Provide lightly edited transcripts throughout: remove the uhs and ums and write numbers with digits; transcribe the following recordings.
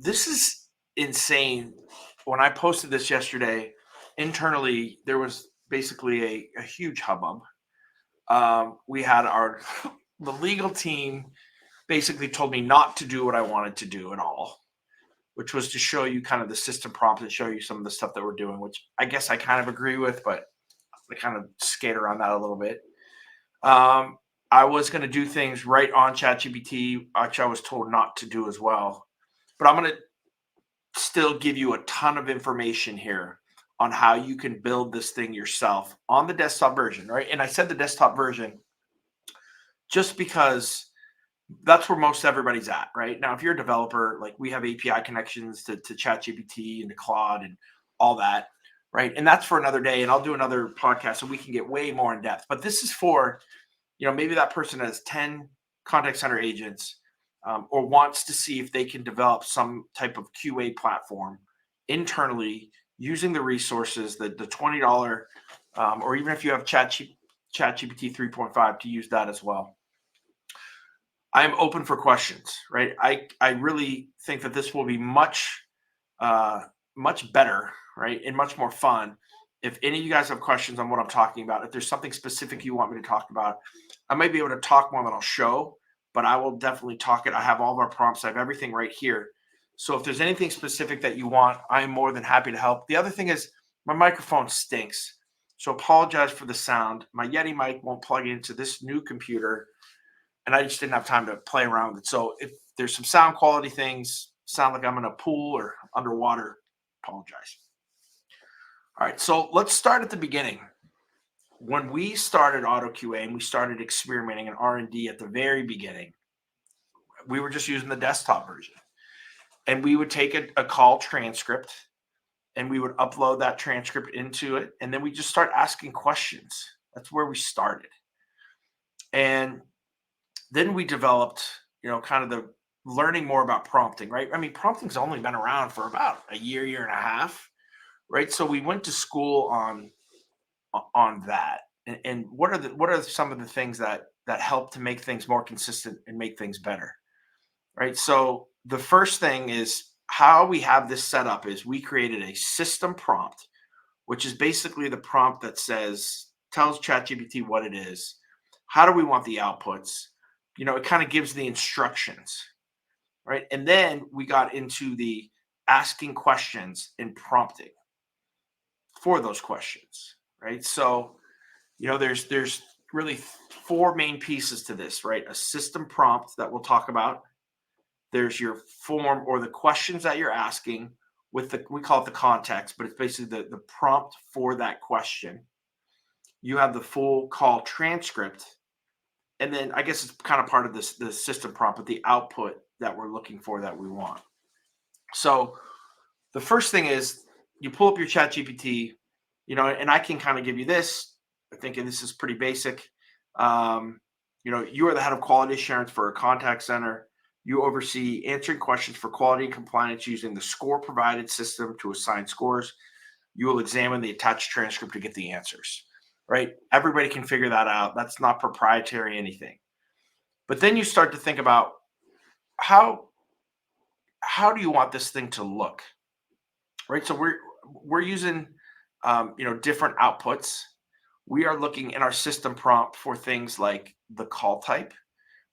This is insane. When I posted this yesterday, internally, there was basically a huge hubbub. We had our the legal team basically told me not to do what I wanted to do at all, which was to show you kind of the system prompts and show you some of the stuff that we're doing, which I guess I kind of agree with, but I kind of skate around that a little bit. Um, I was going to do things right on ChatGPT, which I was told not to do as well. But I'm going to still give you a ton of information here on how you can build this thing yourself on the desktop version, right? And I said the desktop version just because that's where most everybody's at, right? Now, if you're a developer, like we have API connections to ChatGPT and to Claude and all that, right? And that's for another day. And I'll do another podcast so we can get way more in depth. But this is for, maybe that person has 10 contact center agents, or wants to see if they can develop some type of QA platform internally using the resources, the $20, or even if you have ChatGPT 3.5 to use that as well. I am open for questions, right? I really think that this will be much much better, right, and much more fun. If any of you guys have questions on what I'm talking about, if there's something specific you want me to talk about, I might be able to talk more than I'll show, but I will definitely talk it. I have all of our prompts. I have everything right here. So if there's anything specific that you want, I'm more than happy to help. The other thing is my microphone stinks. So apologize for the sound. My Yeti mic won't plug into this new computer, and I just didn't have time to play around with it. So if there's some sound quality things, sound like I'm in a pool or underwater, apologize. All right, so let's start at the beginning. When we started AutoQA and we started experimenting in R&D at the very beginning, we were just using the desktop version. And we would take a call transcript and we would upload that transcript into it. And then we just start asking questions. That's where we started. And then we developed, kind of the learning more about prompting, right? I mean, prompting's only been around for about a year and a half, right? So we went to school on that. And what are some of the things that help to make things more consistent and make things better, right? So the first thing is how we have this set up is we created a system prompt, which is basically the prompt that tells ChatGPT what it is. How do we want the outputs? It kind of gives the instructions, right? And then we got into the asking questions and prompting for those questions, right? So, there's really four main pieces to this, right? A system prompt that we'll talk about. There's your form or the questions that you're asking with we call it the context, but it's basically the prompt for that question. You have the full call transcript. And then I guess it's kind of part of the system prompt, but the output that we're looking for that we want. So the first thing is you pull up your ChatGPT, and I can kind of give you this. I think this is pretty basic. You are the head of quality assurance for a contact center. You oversee answering questions for quality and compliance using the score provided system to assign scores. You will examine the attached transcript to get the answers, right? Everybody can figure that out. That's not proprietary anything. But then you start to think about how do you want this thing to look, right? So we're using different outputs. We are looking in our system prompt for things like the call type,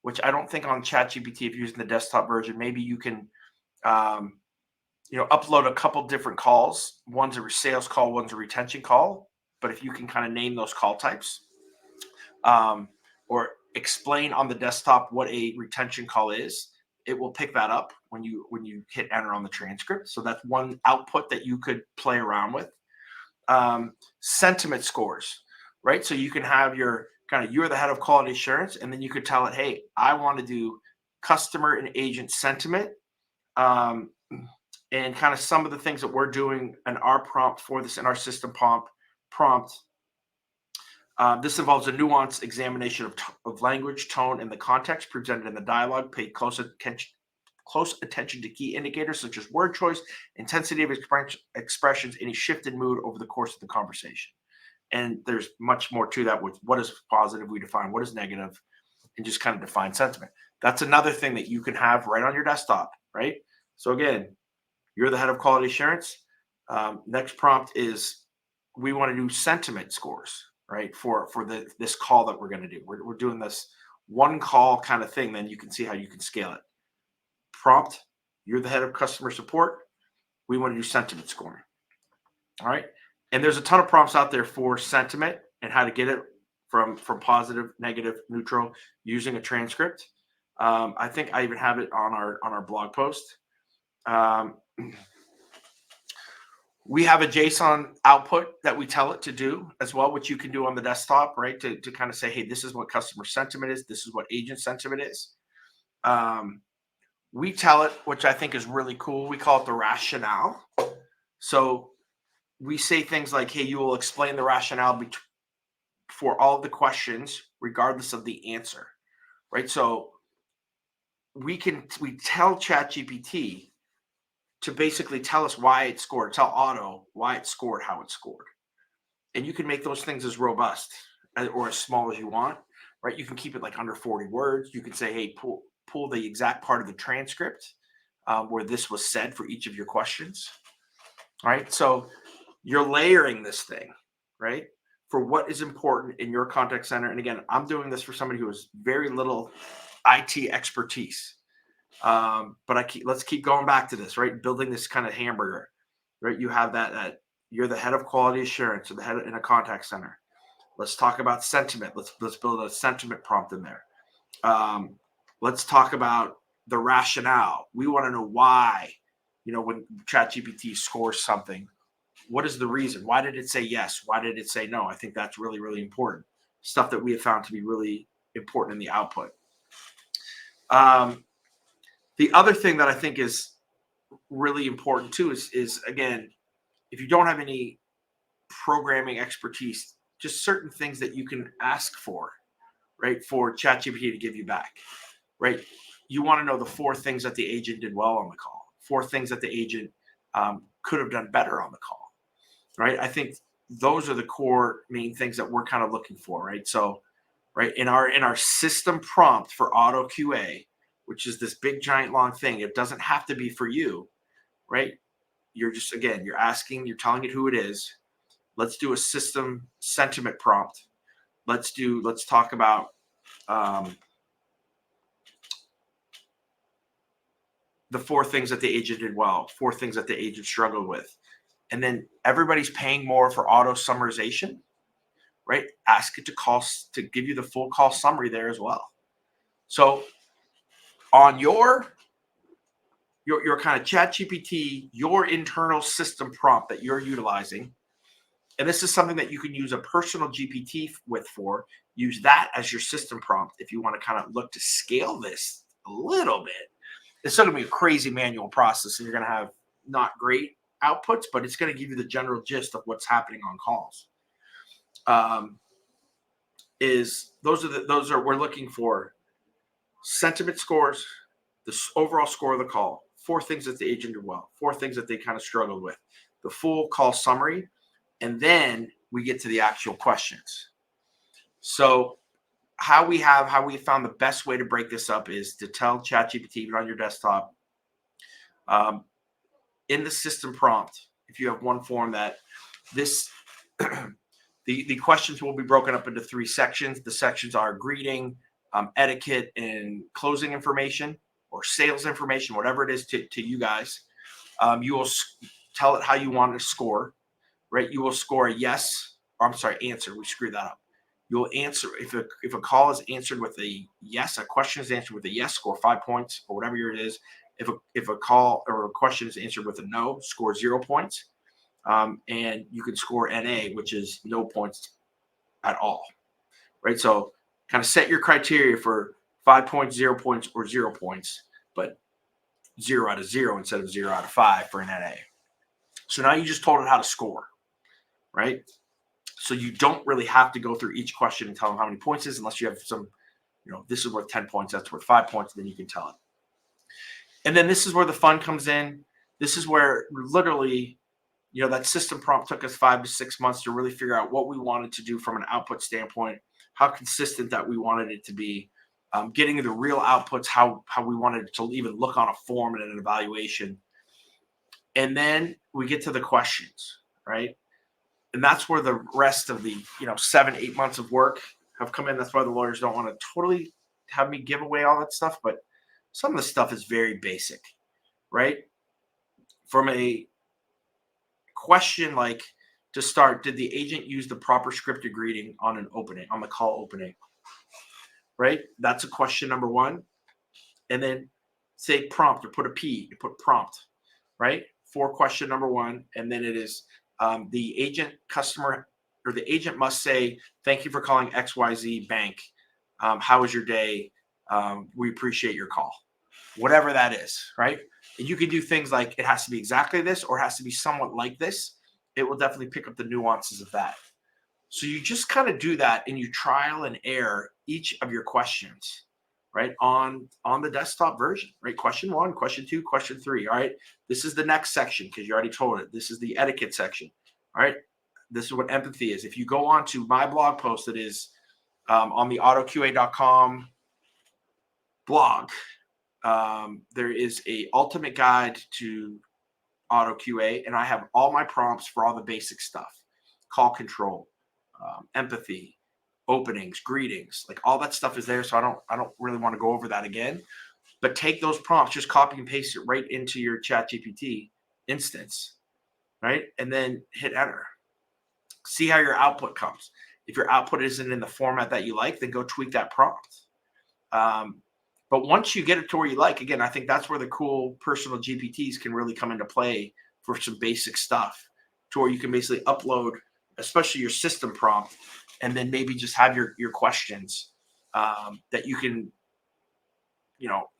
which I don't think on ChatGPT, if you're using the desktop version, maybe you can upload a couple different calls. One's a sales call, one's a retention call. But if you can kind of name those call types, or explain on the desktop what a retention call is, it will pick that up when you hit enter on the transcript. So that's one output that you could play around with. Sentiment scores, right? So you can have you're the head of quality assurance, and then you could tell it, hey, I want to do customer and agent sentiment, and kind of some of the things that we're doing in our prompt for this in our system prompt. This involves a nuanced examination of language, tone, and the context presented in the dialogue. Pay close attention to key indicators such as word choice, intensity of expressions, any shift in mood over the course of the conversation. And there's much more to that with what is positive, we define what is negative, and just kind of define sentiment. That's another thing that you can have right on your desktop, right? So again, you're the head of quality assurance. Next prompt is we want to do sentiment scores, right? For this call that we're going to do. We're doing this one call kind of thing. Then you can see how you can scale it. Prompt, you're the head of customer support. We want to do sentiment scoring. All right. And there's a ton of prompts out there for sentiment and how to get it from positive, negative, neutral using a transcript. I think I even have it on our blog post. We have a JSON output that we tell it to do as well, which you can do on the desktop, right? To kind of say, hey, this is what customer sentiment is. This is what agent sentiment is. We tell it, which I think is really cool. We call it the rationale. So we say things like, hey, you will explain the rationale for all of the questions, regardless of the answer, right? So we tell ChatGPT to basically tell us why it scored, tell Otto why it scored, how it scored. And you can make those things as robust or as small as you want, right? You can keep it like under 40 words. You can say, hey, pull the exact part of the transcript where this was said for each of your questions, right? So you're layering this thing, right? For what is important in your contact center. And again, I'm doing this for somebody who has very little IT expertise. But let's keep going back to this, right? Building this kind of hamburger, right? You have that you're the head of quality assurance or the head in a contact center. Let's talk about sentiment. Let's build a sentiment prompt in there. Let's talk about the rationale. We want to know why, when ChatGPT scores something, what is the reason? Why did it say yes? Why did it say no? I think that's really, really important. Stuff that we have found to be really important in the output. The other thing that I think is really important too is again, if you don't have any programming expertise, just certain things that you can ask for, right? For ChatGPT to give you back, right? You want to know the 4 things that the agent did well on the call, 4 things that the agent could have done better on the call, right? I think those are the core main things that we're kind of looking for, right? So, right, in our system prompt for AutoQA, which is this big giant long thing, it doesn't have to be for you, right? You're just, again, you're telling it who it is. Let's do a system sentiment prompt. Let's talk about the 4 things that the agent did well, 4 things that the agent struggled with. And then everybody's paying more for auto summarization, right? Ask it to give you the full call summary there as well. So on your kind of ChatGPT, your internal system prompt that you're utilizing, and this is something that you can use a personal GPT use that as your system prompt if you want to kind of look to scale this a little bit. It's still going to be a crazy manual process, and you're going to have not great outputs, but it's going to give you the general gist of what's happening on calls. We're looking for sentiment scores, the overall score of the call, 4 things that the agent did well, 4 things that they kind of struggled with, the full call summary, and then we get to the actual questions. So how we found the best way to break this up is to tell ChatGPT, even on your desktop, in the system prompt, if you have one form, that this the questions will be broken up into 3 sections. The sections are greeting, etiquette, and closing information or sales information, whatever it is to you guys. You will tell it how you want it to score, right? You will score a yes, or I'm sorry, answer. We screwed that up. You'll answer if a call is answered with a yes, a question is answered with a yes, score 5 points or whatever it is. If a call or a question is answered with a no, score 0 points. And you can score NA, which is no points at all, right? So kind of set your criteria for 5 points, 0 points, or 0 points, but 0 out of 0 instead of 0 out of 5 for an NA. So now you just told it how to score, right? So you don't really have to go through each question and tell them how many points it is, unless you have some, this is worth 10 points, that's worth 5 points, and then you can tell it. And then this is where the fun comes in. This is where literally, that system prompt took us 5 to 6 months to really figure out what we wanted to do from an output standpoint, how consistent that we wanted it to be. getting the real outputs, how we wanted it to even look on a form and an evaluation. And then we get to the questions, right? And that's where the rest of the 7-8 months of work have come in. That's why the lawyers don't want to totally have me give away all that stuff, but some of the stuff is very basic, right? From a question like, to start, did the agent use the proper scripted greeting on an opening, on the call opening? Right? That's a question number one. And then say prompt, or put a P, you put prompt, right? For question number one. And then it is the agent customer, or the agent must say, thank you for calling XYZ Bank. How was your day? We appreciate your call. Whatever that is, right? And you can do things like, it has to be exactly this, or it has to be somewhat like this. It will definitely pick up the nuances of that. So you just kind of do that, and you trial and error each of your questions, right? On the desktop version, right? Question one, question two, question three. All right. This is the next section, because you already told it. This is the etiquette section. All right. This is what empathy is. If you go on to my blog post, that is on the OttoQA.com blog, there is a ultimate guide to OttoQA, and I have all my prompts for all the basic stuff: call control, empathy, openings, greetings, like all that stuff is there. So I don't really want to go over that again. But take those prompts, just copy and paste it right into your ChatGPT instance, right? And then hit enter. See how your output comes. If your output isn't in the format that you like, then go tweak that prompt. But once you get it to where you like, again, I think that's where the cool personal GPTs can really come into play for some basic stuff, to where you can basically upload, especially your system prompt, and then maybe just have your questions that you can,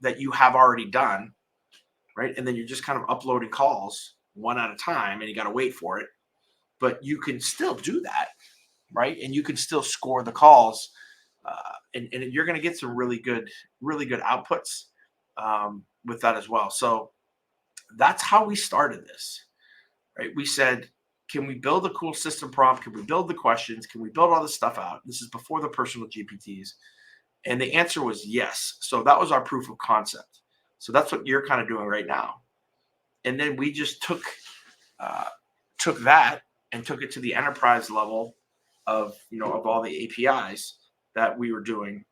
that you have already done, right? And then you're just kind of uploading calls one at a time, and you got to wait for it. But you can still do that, right? And you can still score the calls. And you're going to get some really good outputs with that as well. So that's how we started this, right? We said, can we build a cool system prompt? Can we build the questions? Can we build all this stuff out? This is before the personal GPTs. And the answer was yes. So that was our proof of concept. So that's what you're kind of doing right now. And then we just took that and took it to the enterprise level of all the APIs that we were doing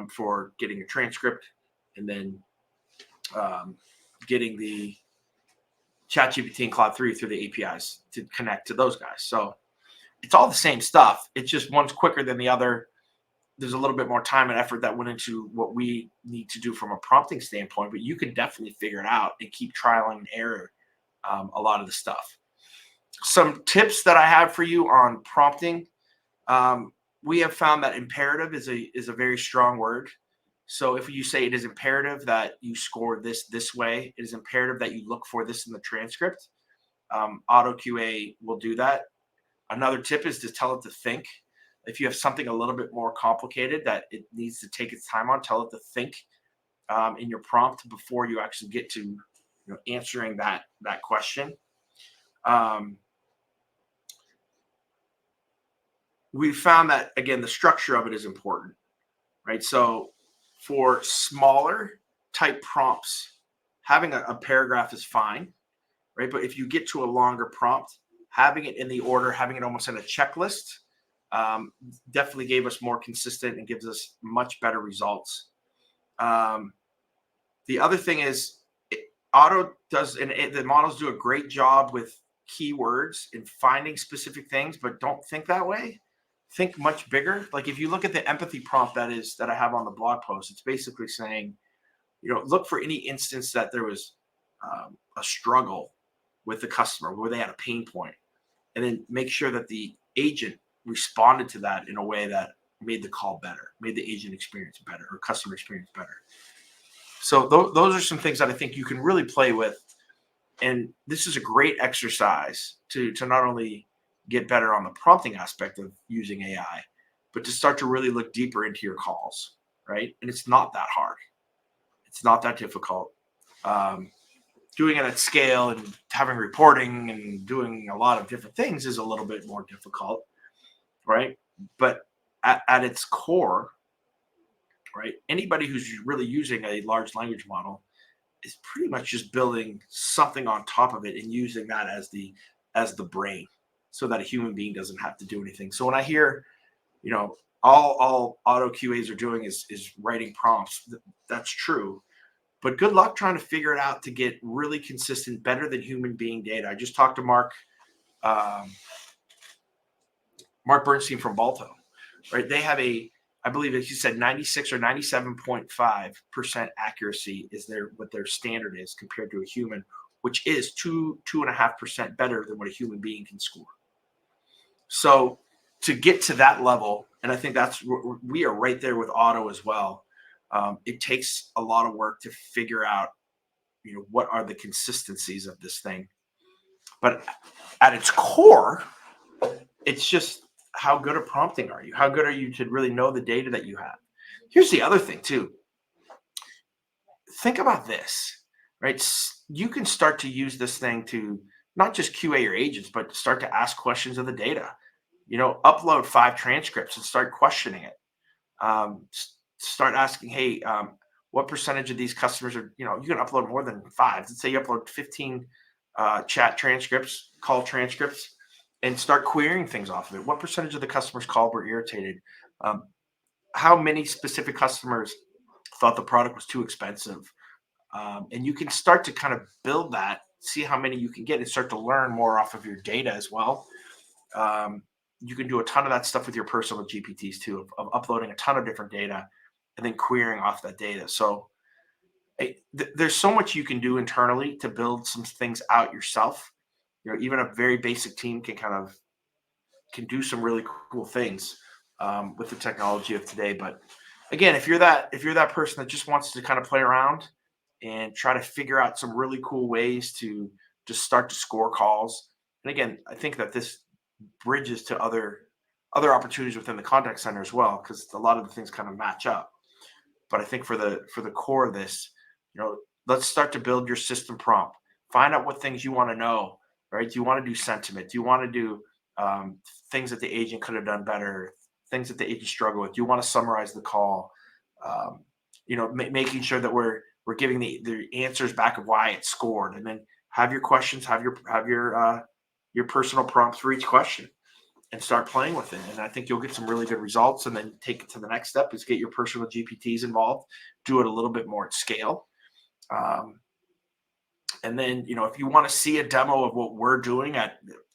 for getting a transcript, and then getting the ChatGPT and Claude 3 through the APIs to connect to those guys. So it's all the same stuff. It's just one's quicker than the other. There's a little bit more time and effort that went into what we need to do from a prompting standpoint, but you can definitely figure it out and keep trialing and error a lot of the stuff. Some tips that I have for you on prompting. We have found that imperative is a very strong word. So if you say it is imperative that you score this way, it is imperative that you look for this in the transcript. AutoQA will do that. Another tip is to tell it to think. If you have something a little bit more complicated that it needs to take its time on, tell it to think in your prompt before you actually get to answering that question. We found that, again, the structure of it is important, right? So for smaller type prompts, having a paragraph is fine, right? But if you get to a longer prompt, having it in the order, having it almost in a checklist, definitely gave us more consistent and gives us much better results. The other thing is, Otto does, and the models do a great job with keywords and finding specific things, but don't think that way. Think much bigger. Like if you look at the empathy prompt that I have on the blog post, it's basically saying, look for any instance that there was a struggle with the customer, where they had a pain point, and then make sure that the agent responded to that in a way that made the call better, made the agent experience better, or customer experience better. So those are some things that I think you can really play with. And this is a great exercise to not only get better on the prompting aspect of using AI, but to start to really look deeper into your calls, right? And it's not that hard. It's not that difficult. Doing it at scale and having reporting and doing a lot of different things is a little bit more difficult, right? But at its core, right? Anybody who's really using a large language model is pretty much just building something on top of it and using that as the brain, so that a human being doesn't have to do anything. So when I hear, you know, all auto QAs are doing is writing prompts, that's true. But good luck trying to figure it out to get really consistent, better than human being data. I just talked to um, Mark Bernstein from Balto, right? They have I believe he said 96 or 97.5% accuracy is what their standard is compared to a human, which is 2.5% better than what a human being can score. So to get to that level, and I think we are right there with Otto as well. It takes a lot of work to figure out, what are the consistencies of this thing. But at its core, it's just how good at prompting are you? How good are you to really know the data that you have? Here's the other thing too. Think about this, right? You can start to use this thing to not just QA your agents, but start to ask questions of the data. Upload 5 transcripts and start questioning it. Start asking, hey, what percentage of these customers are, you can upload more than 5. Let's say you upload 15 chat transcripts, call transcripts, and start querying things off of it. What percentage of the customers called were irritated? How many specific customers thought the product was too expensive? And you can start to kind of build that, see how many you can get, and start to learn more off of your data as well. You can do a ton of that stuff with your personal GPTs too, of uploading a ton of different data and then querying off that data. So there's so much you can do internally to build some things out yourself. Even a very basic team can do some really cool things with the technology of today. But again, if you're that person that just wants to kind of play around and try to figure out some really cool ways to just start to score calls, and again, I think that this bridges to other opportunities within the contact center as well, because a lot of the things kind of match up. But I think for the core of this, let's start to build your system prompt. Find out what things you want to know, right? Do you want to do sentiment? Do you want to do things that the agent could have done better? Things that the agent struggled with? Do you want to summarize the call? Making sure that we're giving the answers back of why it scored, and then have your questions, have your personal prompts for each question, and start playing with it. And I think you'll get some really good results. And then take it to the next step is get your personal GPTs involved, do it a little bit more at scale. And then, if you want to see a demo of what we're doing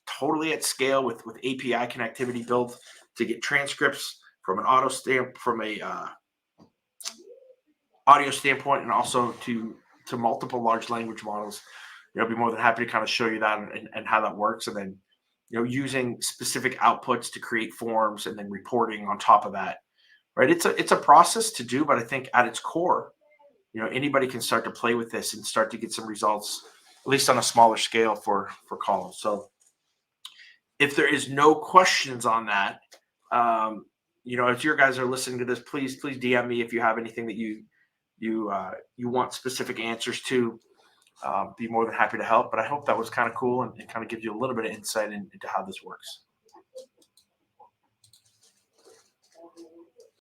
totally at scale with API connectivity built to get transcripts from an audio standpoint, and also to multiple large language models, I'll be more than happy to kind of show you that and how that works. And then, using specific outputs to create forms and then reporting on top of that, right? It's a process to do, but I think at its core, anybody can start to play with this and start to get some results, at least on a smaller scale for calls. So if there is no questions on that, as your guys are listening to this, please DM me if you have anything that you want specific answers to. Be more than happy to help. But I hope that was kind of cool and kind of gives you a little bit of insight into how this works.